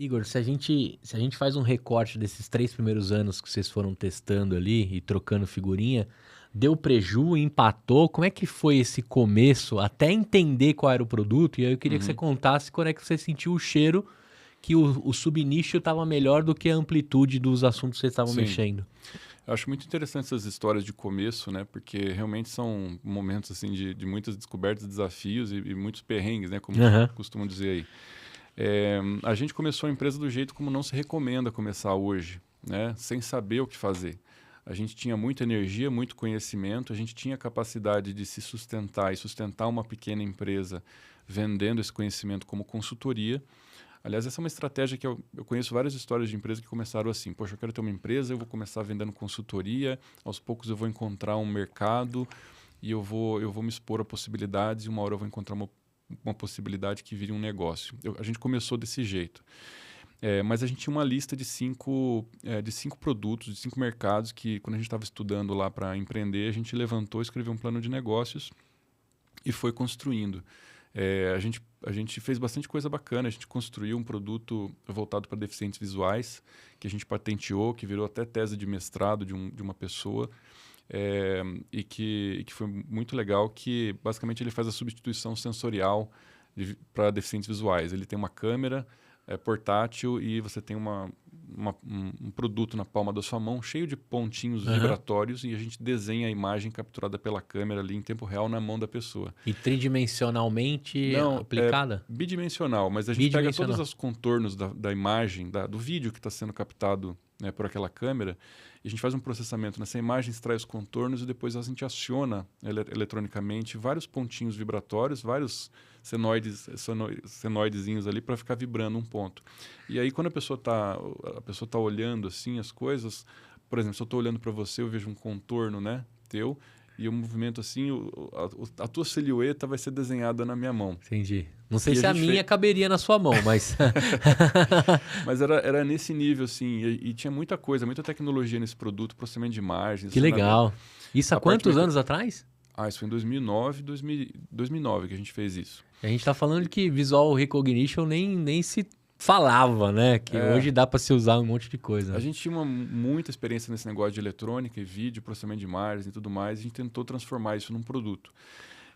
Igor, se a gente faz um recorte desses 3 primeiros anos que vocês foram testando ali e trocando figurinha, deu preju, empatou? Como é que foi esse começo até entender qual era o produto? E aí eu queria que você Uhum. contasse quando é que você sentiu o cheiro que o subnicho estava melhor do que a amplitude dos assuntos que vocês estavam Sim, mexendo. eu acho muito interessante essas histórias de começo, né? Porque realmente são momentos assim de muitas descobertas, desafios e muitos perrengues, né? Como Aham. costumam dizer aí. A gente começou a empresa do jeito como não se recomenda começar hoje, né? Sem saber o que fazer. A gente tinha muita energia, muito conhecimento, a gente tinha capacidade de se sustentar e sustentar uma pequena empresa vendendo esse conhecimento como consultoria. Aliás, essa é uma estratégia que eu conheço várias histórias de empresas que começaram assim. Poxa, eu quero ter uma empresa, eu vou começar vendendo consultoria, aos poucos eu vou encontrar um mercado e eu vou me expor a possibilidades e uma hora eu vou encontrar uma possibilidade que vire um negócio. A gente começou desse jeito. Mas a gente tinha uma lista de cinco produtos, de 5 mercados que, quando a gente estava estudando lá para empreender, a gente levantou, escreveu um plano de negócios e foi construindo. A gente fez bastante coisa bacana. A gente construiu um produto voltado para deficientes visuais, que a gente patenteou, que virou até tese de mestrado de uma pessoa, e que foi muito legal, que basicamente ele faz a substituição sensorial para deficientes visuais. Ele tem uma câmera portátil e você tem um produto na palma da sua mão cheio de pontinhos Aham. vibratórios e a gente desenha a imagem capturada pela câmera ali em tempo real na mão da pessoa. E tridimensionalmente Não, é aplicada? bidimensional, mas a gente pega todos Bidimensional. os contornos da imagem, do vídeo que está sendo captado, né, por aquela câmera, e a gente faz um processamento nessa imagem, extrai os contornos e depois a gente aciona eletronicamente vários pontinhos vibratórios, vários senoidezinhos ali para ficar vibrando um ponto. E aí quando a pessoa tá olhando assim as coisas, por exemplo, se eu estou olhando para você, eu vejo um contorno, né, teu, e o movimento assim, a tua silhueta vai ser desenhada na minha mão. Entendi. Não sei E a se a gente fez. minha caberia na sua mão, mas. Mas era nesse nível, assim, e tinha muita coisa, muita tecnologia nesse produto, processamento de imagens, Que acionamento. legal. Isso há A parte quantos meca... anos atrás? Isso foi em 2009, 2009 que a gente fez isso. A gente tá falando de que Visual Recognition nem se falava, né? Que É, hoje dá pra se usar um monte de coisa, a né? gente tinha muita experiência nesse negócio de eletrônica e vídeo, processamento de imagens e tudo mais, e a gente tentou transformar isso num produto.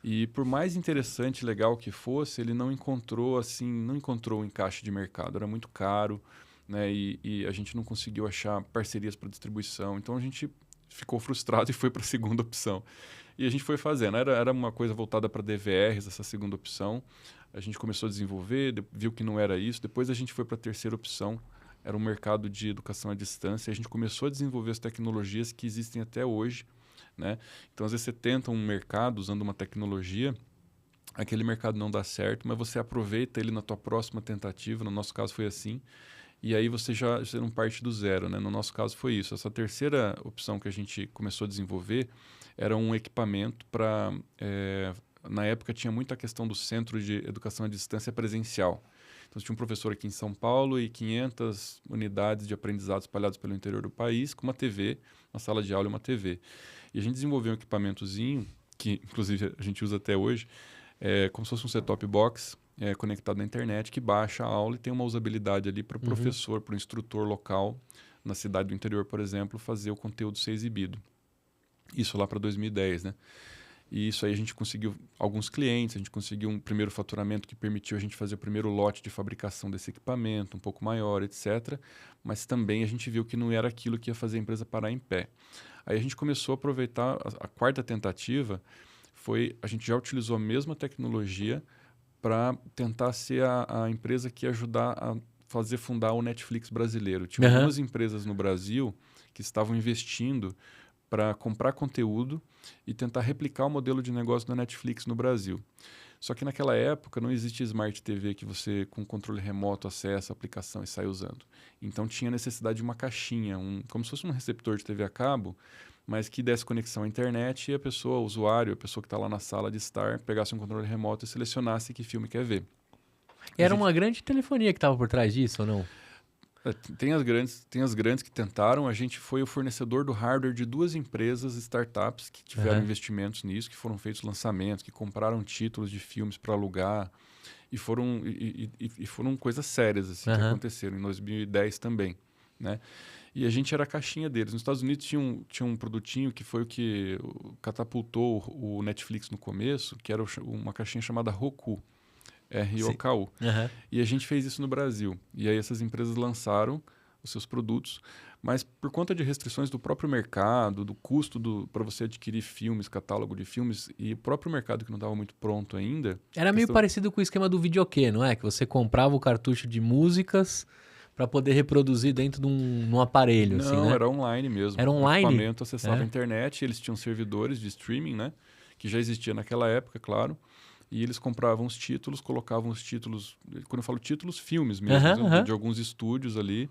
E por mais interessante e legal que fosse, ele não encontrou o encaixe de mercado, era muito caro, né? E a gente não conseguiu achar parcerias para distribuição, então a gente ficou frustrado e foi para a segunda opção. E a gente foi fazendo, era uma coisa voltada para DVRs, essa segunda opção. A gente começou a desenvolver, viu que não era isso, depois a gente foi para a terceira opção, era um mercado de educação à distância, e a gente começou a desenvolver as tecnologias que existem até hoje, né? Então, às vezes você tenta um mercado usando uma tecnologia, aquele mercado não dá certo, mas você aproveita ele na tua próxima tentativa, no nosso caso foi assim, e aí você não parte do zero, né? No nosso caso foi isso. Essa terceira opção que a gente começou a desenvolver era um equipamento para... na época tinha muita questão do centro de educação à distância presencial. Então, tinha um professor aqui em São Paulo e 500 unidades de aprendizado espalhadas pelo interior do país, com uma TV, uma sala de aula e uma TV. E a gente desenvolveu um equipamentozinho, que inclusive a gente usa até hoje, como se fosse um set-top box conectado na internet, que baixa a aula e tem uma usabilidade ali para o Uhum. professor, para o instrutor local, na cidade do interior, por exemplo, fazer o conteúdo ser exibido. Isso lá para 2010, né? E isso aí a gente conseguiu alguns clientes, a gente conseguiu um primeiro faturamento que permitiu a gente fazer o primeiro lote de fabricação desse equipamento, um pouco maior, etc. Mas também a gente viu que não era aquilo que ia fazer a empresa parar em pé. Aí a gente começou a aproveitar a quarta tentativa, a gente já utilizou a mesma tecnologia para tentar ser a empresa que ia ajudar a fazer fundar o Netflix brasileiro. Tinha Aham. algumas empresas no Brasil que estavam investindo para comprar conteúdo e tentar replicar o modelo de negócio da Netflix no Brasil. Só que naquela época não existia Smart TV que você, com controle remoto, acessa a aplicação e sai usando. Então tinha necessidade de uma caixinha, como se fosse um receptor de TV a cabo, mas que desse conexão à internet e a pessoa, o usuário, a pessoa que está lá na sala de estar, pegasse um controle remoto e selecionasse que filme quer ver. E A era gente uma grande telefonia que tava por trás disso, ou não? tem as grandes que tentaram. A gente foi o fornecedor do hardware de 2 empresas, startups, que tiveram Aham. investimentos nisso, que foram feitos lançamentos, que compraram títulos de filmes para alugar. E foram coisas sérias assim, que aconteceram em 2010 também, né? E a gente era a caixinha deles. Nos Estados Unidos tinha um produtinho que foi o que catapultou o Netflix no começo, que era uma caixinha chamada Roku, R-O-K-U. E a gente fez isso no Brasil. E aí essas empresas lançaram os seus produtos, mas por conta de restrições do próprio mercado, do custo para você adquirir filmes, catálogo de filmes, e o próprio mercado que não estava muito pronto ainda... Era meio parecido com o esquema do videokê, não é? Que você comprava o cartucho de músicas para poder reproduzir dentro de um aparelho, assim, né? Não, era online mesmo. Era online? O equipamento acessava a internet, eles tinham servidores de streaming, né? Que já existia naquela época, claro. E eles compravam os títulos, colocavam os títulos... Quando eu falo títulos, filmes mesmo, de alguns estúdios ali.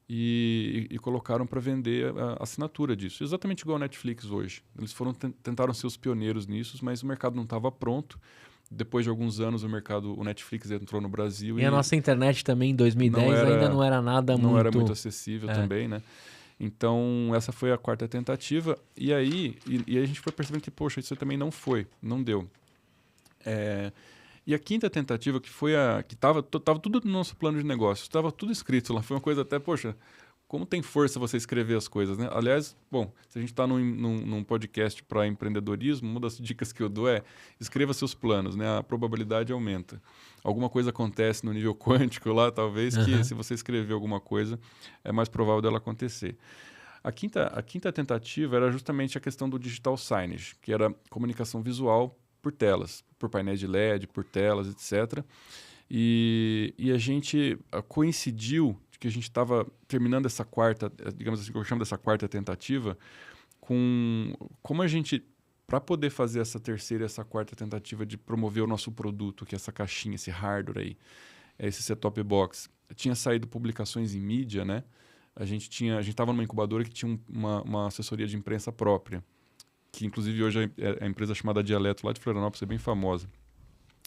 E colocaram para vender a assinatura disso. Exatamente igual a Netflix hoje. Eles tentaram ser os pioneiros nisso, mas o mercado não estava pronto. Depois de alguns anos, o Netflix entrou no Brasil. E a nossa internet também, em 2010, ainda não era nada muito... Não era muito acessível também, né? Então, essa foi a quarta tentativa. E aí a gente foi percebendo que, poxa, isso também não deu. E a quinta tentativa, que foi que estava tudo no nosso plano de negócio, estava tudo escrito lá. Foi uma coisa até, poxa, como tem força você escrever as coisas, né? Aliás, bom, se a gente está num podcast para empreendedorismo, uma das dicas que eu dou é escreva seus planos, né? A probabilidade aumenta. Alguma coisa acontece no nível quântico lá, talvez, que se você escrever alguma coisa, é mais provável dela acontecer. A quinta tentativa era justamente a questão do digital signage, que era comunicação visual por telas, por painéis de LED, por telas, etc. E a gente coincidiu que a gente estava terminando essa quarta, digamos assim, que eu chamo dessa quarta tentativa, como a gente, para poder fazer essa terceira e essa quarta tentativa de promover o nosso produto, que é essa caixinha, esse hardware aí, esse set-top box, tinha saído publicações em mídia, né? A gente estava numa incubadora que tinha uma assessoria de imprensa própria, que inclusive hoje é a empresa chamada Dialeto, lá de Florianópolis, é bem famosa.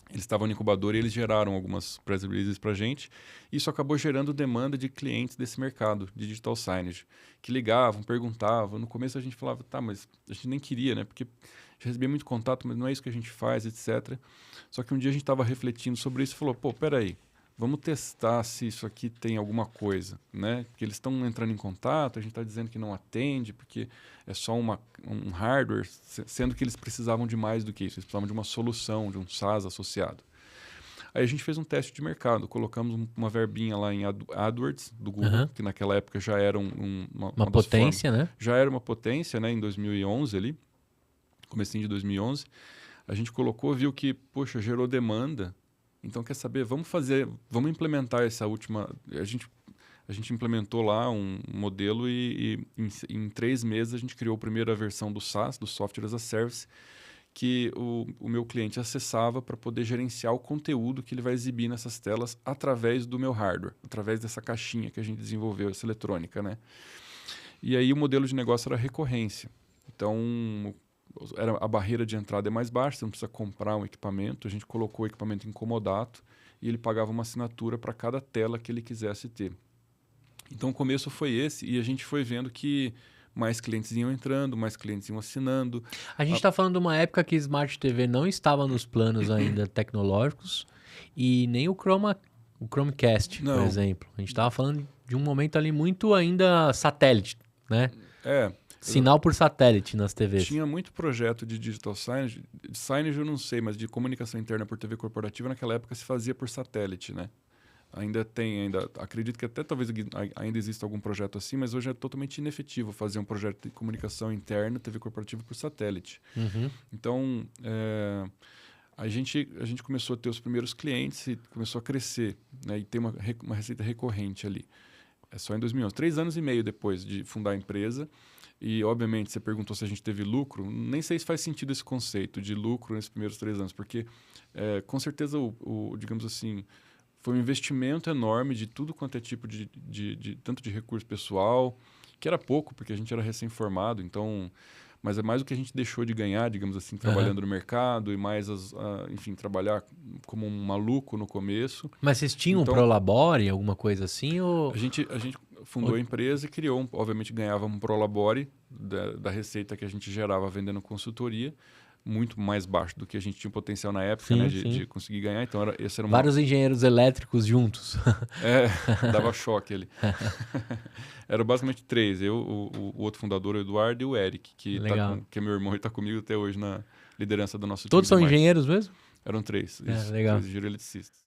Eles estavam no incubador e eles geraram algumas press releases para a gente. Isso acabou gerando demanda de clientes desse mercado de digital signage, que ligavam, perguntavam. No começo a gente falava, tá, mas a gente nem queria, né? Porque já recebia muito contato, mas não é isso que a gente faz, etc. Só que um dia a gente estava refletindo sobre isso e falou, pô, peraí, vamos testar se isso aqui tem alguma coisa, né? Porque eles estão entrando em contato, a gente está dizendo que não atende, porque é só um hardware, sendo que eles precisavam de mais do que isso. Eles precisavam de uma solução, de um SaaS associado. Aí a gente fez um teste de mercado, colocamos uma verbinha lá em AdWords do Google, que naquela época já era uma potência, né? Já era uma potência, né? Em 2011 ali, comecinho de 2011. A gente colocou, viu que, poxa, gerou demanda. Então, quer saber, vamos implementar essa última... A gente implementou lá um modelo e em 3 meses a gente criou a primeira versão do SaaS, do Software as a Service, que o meu cliente acessava para poder gerenciar o conteúdo que ele vai exibir nessas telas através do meu hardware, através dessa caixinha que a gente desenvolveu, essa eletrônica, né? E aí o modelo de negócio era recorrência. Então, a barreira de entrada é mais baixa, você não precisa comprar um equipamento, a gente colocou o equipamento em comodato e ele pagava uma assinatura para cada tela que ele quisesse ter. Então o começo foi esse e a gente foi vendo que mais clientes iam entrando, mais clientes iam assinando. A gente está falando de uma época que Smart TV não estava nos planos ainda tecnológicos e nem o Chromecast, por exemplo. A gente estava falando de um momento ali muito ainda satélite, né? Sinal por satélite nas TVs. Tinha muito projeto de digital signage. Signage eu não sei, mas de comunicação interna por TV corporativa naquela época se fazia por satélite, né? Acredito que até talvez ainda exista algum projeto assim, mas hoje é totalmente inefetivo fazer um projeto de comunicação interna, TV corporativa por satélite. Então, a gente começou a ter os primeiros clientes e começou a crescer, né? E ter uma receita recorrente ali. É só em 2011, 3 anos e meio depois de fundar a empresa. E, obviamente, você perguntou se a gente teve lucro. Nem sei se faz sentido esse conceito de lucro nesses primeiros 3 anos, porque, com certeza, digamos assim, foi um investimento enorme de tudo quanto é tipo tanto de recurso pessoal, que era pouco, porque a gente era recém-formado, então... Mas é mais o que a gente deixou de ganhar, digamos assim, trabalhando no mercado e mais, enfim, trabalhar como um maluco no começo. Mas vocês tinham um Prolabore, alguma coisa assim? Ou... A gente fundou a empresa e criou, obviamente ganhava um Prolabore da receita que a gente gerava vendendo consultoria. muito mais baixo do que a gente tinha potencial na época, Sim, né, sim. de conseguir ganhar. Então, esse era Vários engenheiros elétricos juntos. dava choque ali. Eram basicamente três. Eu, o outro fundador, o Eduardo, e o Eric, Legal. que é meu irmão e está comigo até hoje na liderança do nosso time Todos de são marketing. engenheiros mesmo? Eram três, Legal. três engenheiros eletricistas.